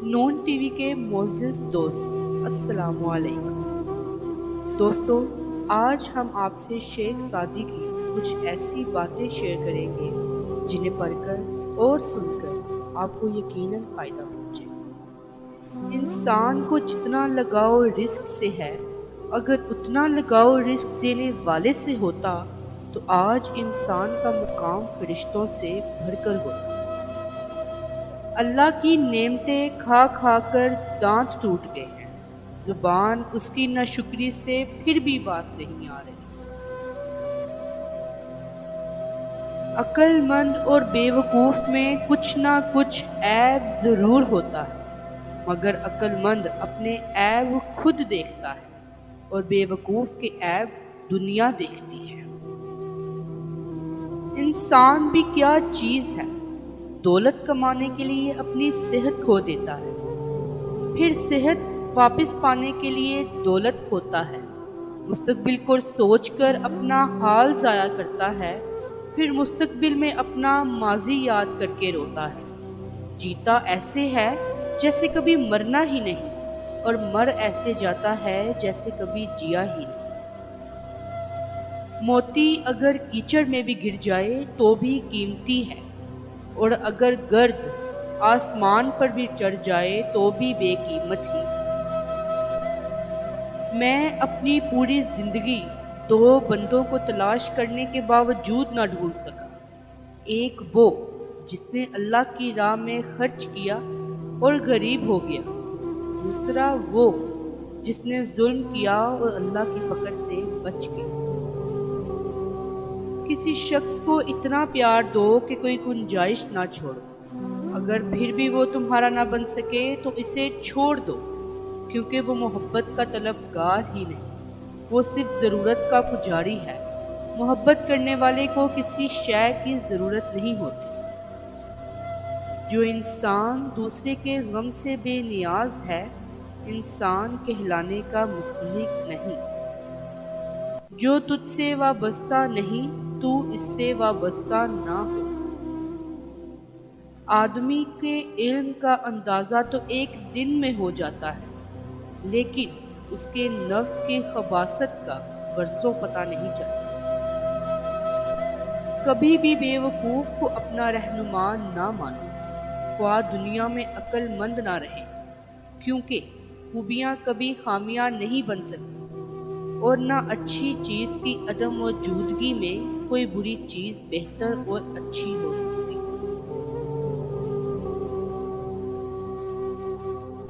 نون T V کے معزز دوست، السلام علیکم دوستو۔ آج ہم آپ سے شیخ سعدی کی کچھ ایسی باتیں شیئر کریں گے جنہیں پڑھ کر اور سن کر آپ کو یقیناً فائدہ پہنچے۔ انسان کو جتنا لگاؤ رزق سے ہے، اگر اتنا لگاؤ رزق دینے والے سے ہوتا تو آج انسان کا مقام فرشتوں سے بڑھ کر ہوتا۔ اللہ کی نعمتیں کھا کھا کر دانت ٹوٹ گئے ہیں، زبان اس کی ناشکری سے پھر بھی باز نہیں آ رہی۔ عقل مند اور بے وقوف میں کچھ نہ کچھ عیب ضرور ہوتا ہے، مگر عقل مند اپنے عیب خود دیکھتا ہے اور بے وقوف کے عیب دنیا دیکھتی ہے۔ انسان بھی کیا چیز ہے، دولت کمانے کے لیے اپنی صحت کھو دیتا ہے، پھر صحت واپس پانے کے لیے دولت کھوتا ہے، مستقبل کو سوچ کر اپنا حال ضائع کرتا ہے، پھر مستقبل میں اپنا ماضی یاد کر کے روتا ہے۔ جیتا ایسے ہے جیسے کبھی مرنا ہی نہیں، اور مر ایسے جاتا ہے جیسے کبھی جیا ہی نہیں۔ موتی اگر کیچڑ میں بھی گر جائے تو بھی قیمتی ہے، اور اگر گرد آسمان پر بھی چڑھ جائے تو بھی بے قیمت ہی۔ میں اپنی پوری زندگی دو بندوں کو تلاش کرنے کے باوجود نہ ڈھونڈ سکا، ایک وہ جس نے اللہ کی راہ میں خرچ کیا اور غریب ہو گیا، دوسرا وہ جس نے ظلم کیا اور اللہ کی پکڑ سے بچ گیا۔ کسی شخص کو اتنا پیار دو کہ کوئی گنجائش نہ چھوڑو، اگر پھر بھی وہ تمہارا نہ بن سکے تو اسے چھوڑ دو، کیونکہ وہ محبت کا طلبگار ہی نہیں، وہ صرف ضرورت کا پجاری ہے۔ محبت کرنے والے کو کسی شے کی ضرورت نہیں ہوتی۔ جو انسان دوسرے کے غم سے بے نیاز ہے، انسان کہلانے کا مستحق نہیں۔ جو تجھ سے وابستہ نہیں، تو اس سے وابستہ نہ ہو۔ آدمی کے علم کا اندازہ تو ایک دن میں ہو جاتا ہے، لیکن اس کے نفس کی خباثت کا برسوں پتہ نہیں چلتا۔ کبھی بھی بے وقوف کو اپنا رہنما نہ مانو، خواہ دنیا میں عقل مند نہ رہے، کیونکہ خوبیاں کبھی خامیاں نہیں بن سکتی، اور نہ اچھی چیز کی عدم موجودگی میں کوئی بری چیز بہتر اور اچھی ہو سکتی۔